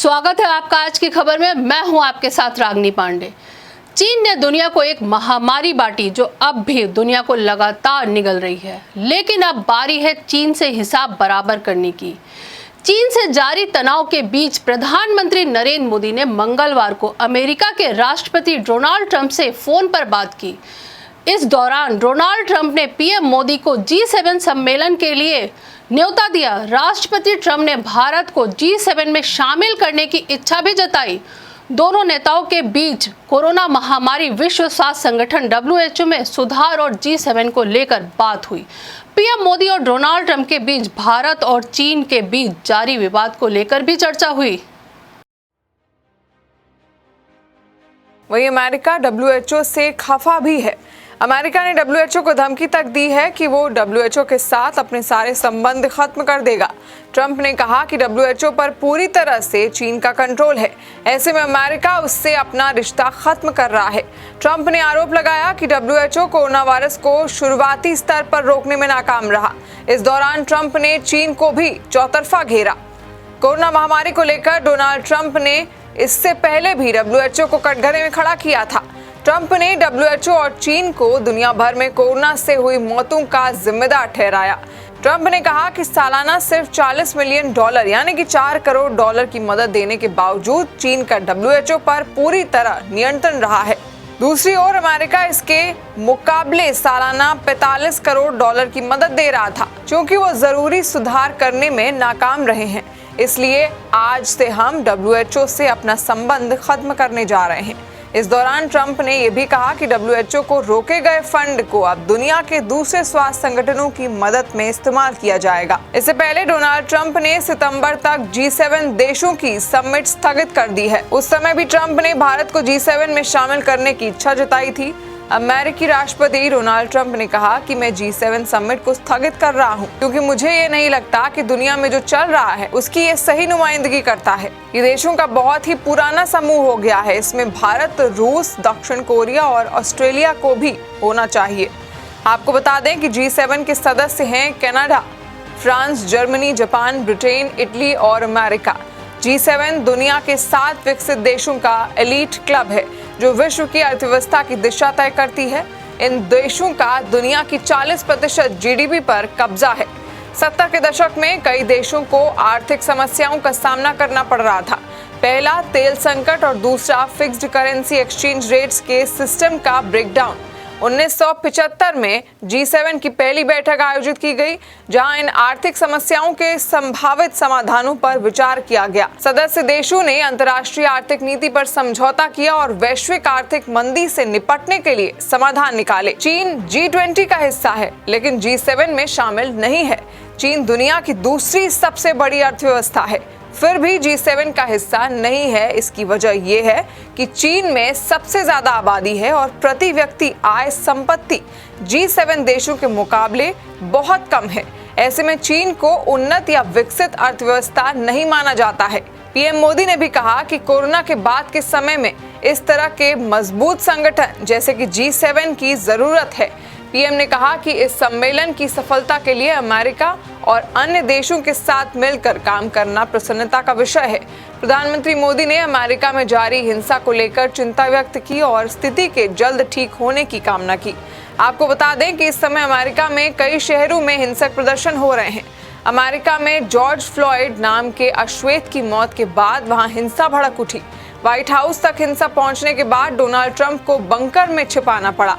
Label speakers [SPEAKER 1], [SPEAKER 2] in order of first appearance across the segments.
[SPEAKER 1] स्वागत है आपका आज की खबर में। मैं हूं आपके साथ रागनी पांडे। चीन ने दुनिया को एक महामारी बांटी जो अब भी दुनिया को लगातार निगल रही है, लेकिन अब बारी है चीन से हिसाब बराबर करने की। चीन से जारी तनाव के बीच प्रधानमंत्री नरेंद्र मोदी ने मंगलवार को अमेरिका के राष्ट्रपति डोनाल्ड ट्रंप से फोन पर बात की। इस दौरान डोनाल्ड ट्रंप ने पीएम मोदी को G7 सम्मेलन के लिए न्योता दिया। राष्ट्रपति ट्रंप ने भारत को G7 में शामिल करने की इच्छा भी जताई। दोनों नेताओं के बीच कोरोना महामारी, विश्व स्वास्थ्य संगठन WHO में सुधार और G7 को लेकर बात हुई। पीएम मोदी और डोनाल्ड ट्रंप के बीच भारत और चीन के बीच जारी विवाद को लेकर भी चर्चा हुई।
[SPEAKER 2] वहीं अमेरिका WHO से खफा भी है। अमेरिका ने WHO को धमकी तक दी है कि वो WHO के साथ अपने सारे संबंध खत्म कर देगा। ट्रंप ने कहा कि WHO पर पूरी तरह से चीन का कंट्रोल है, ऐसे में अमेरिका उससे अपना रिश्ता खत्म कर रहा है। ट्रंप ने आरोप लगाया कि WHO कोरोना वायरस को शुरुआती स्तर पर रोकने में नाकाम रहा। इस दौरान ट्रंप ने चीन को भी चौतरफा घेरा। कोरोना महामारी को लेकर डोनाल्ड ट्रंप ने इससे पहले भी WHO को कटघरे में खड़ा किया था। ट्रंप ने WHO और चीन को दुनिया भर में कोरोना से हुई मौतों का जिम्मेदार ठहराया। ट्रंप ने कहा कि सालाना सिर्फ $40 मिलियन यानी कि $4 करोड़ की मदद देने के बावजूद चीन का WHO पर पूरी तरह नियंत्रण रहा है। दूसरी ओर अमेरिका इसके मुकाबले सालाना $45 करोड़ की मदद दे रहा था। क्योंकि वो जरूरी सुधार करने में नाकाम रहे हैं, इसलिए आज से हम WHO से अपना संबंध खत्म करने जा रहे हैं। इस दौरान ट्रंप ने यह भी कहा कि WHO को रोके गए फंड को अब दुनिया के दूसरे स्वास्थ्य संगठनों की मदद में इस्तेमाल किया जाएगा। इससे पहले डोनाल्ड ट्रंप ने सितंबर तक G7 देशों की समिट स्थगित कर दी है। उस समय भी ट्रंप ने भारत को G7 में शामिल करने की इच्छा जताई थी। अमेरिकी राष्ट्रपति डोनाल्ड ट्रंप ने कहा कि मैं G7 समिट को स्थगित कर रहा हूं, क्योंकि मुझे ये नहीं लगता कि दुनिया में जो चल रहा है उसकी ये सही नुमाइंदगी करता है। ये देशों का बहुत ही पुराना समूह हो गया है। इसमें भारत, रूस, दक्षिण कोरिया और ऑस्ट्रेलिया को भी होना चाहिए। आपको बता दें कि G7 के सदस्य हैं Canada, France, Germany, Japan, Britain, Italy और अमेरिका। G7 दुनिया के 7 विकसित देशों का एलीट क्लब है जो विश्व की अर्थव्यवस्था की दिशा तय करती है। इन देशों का दुनिया की 40% GDP पर कब्जा है। 70 के दशक में कई देशों को आर्थिक समस्याओं का सामना करना पड़ रहा था। पहला तेल संकट और दूसरा फिक्स्ड करेंसी एक्सचेंज रेट्स के सिस्टम का ब्रेकडाउन। 1975 में G7 की पहली बैठक आयोजित की गई, जहां इन आर्थिक समस्याओं के संभावित समाधानों पर विचार किया गया। सदस्य देशों ने अंतर्राष्ट्रीय आर्थिक नीति पर समझौता किया और वैश्विक आर्थिक मंदी से निपटने के लिए समाधान निकाले। चीन G20 का हिस्सा है, लेकिन G7 में शामिल नहीं है। चीन दुनिया की दूसरी सबसे बड़ी अर्थव्यवस्था है, फिर भी G7 का हिस्सा नहीं है। इसकी वजह यह है कि चीन में सबसे ज्यादा आबादी है और प्रति व्यक्ति आय संपत्ति G7 देशों के मुकाबले बहुत कम है। ऐसे में चीन को उन्नत या विकसित अर्थव्यवस्था नहीं माना जाता है। पीएम मोदी ने भी कहा कि कोरोना के बाद के समय में इस तरह के मजबूत संगठन जैसे कि G7 की जरूरत है। पीएम ने कहा कि इस सम्मेलन की सफलता के लिए अमेरिका और अन्य देशों के साथ मिलकर काम करना प्रसन्नता का विषय है। प्रधानमंत्री मोदी ने अमेरिका में जारी हिंसा को लेकर चिंता व्यक्त की और स्थिति के जल्द ठीक होने की कामना की। आपको बता दें कि इस समय अमेरिका में कई शहरों में हिंसक प्रदर्शन हो रहे हैं। अमेरिका में जॉर्ज फ्लॉयड नाम के अश्वेत की मौत के बाद वहां हिंसा भड़क उठी। व्हाइट हाउस तक हिंसा पहुंचने के बाद डोनाल्ड ट्रंप को बंकर में छिपाना पड़ा।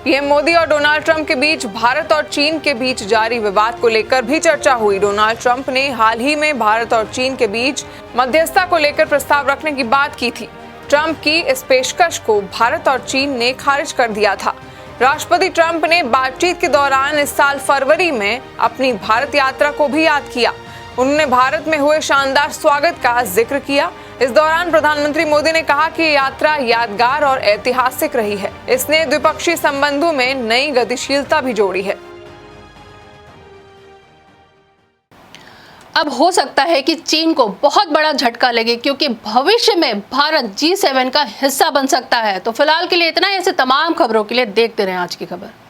[SPEAKER 2] पीएम मोदी और डोनाल्ड ट्रंप के बीच भारत और चीन के बीच जारी विवाद को लेकर भी चर्चा हुई। डोनाल्ड ट्रंप ने हाल ही में भारत और चीन के बीच मध्यस्थता को लेकर प्रस्ताव रखने की बात की थी। ट्रंप की इस पेशकश को भारत और चीन ने खारिज कर दिया था। राष्ट्रपति ट्रंप ने बातचीत के दौरान इस साल फरवरी में अपनी भारत यात्रा को भी याद किया। उन्होंने भारत में हुए शानदार स्वागत का जिक्र किया। इस दौरान प्रधानमंत्री मोदी ने कहा कि यात्रा यादगार और ऐतिहासिक रही है। इसने द्विपक्षीय संबंधों में नई गतिशीलता भी जोड़ी है।
[SPEAKER 1] अब हो सकता है कि चीन को बहुत बड़ा झटका लगे, क्योंकि भविष्य में भारत G7 का हिस्सा बन सकता है। तो फिलहाल के लिए इतना ही। ऐसे तमाम खबरों के लिए देखते रहें आज की खबर।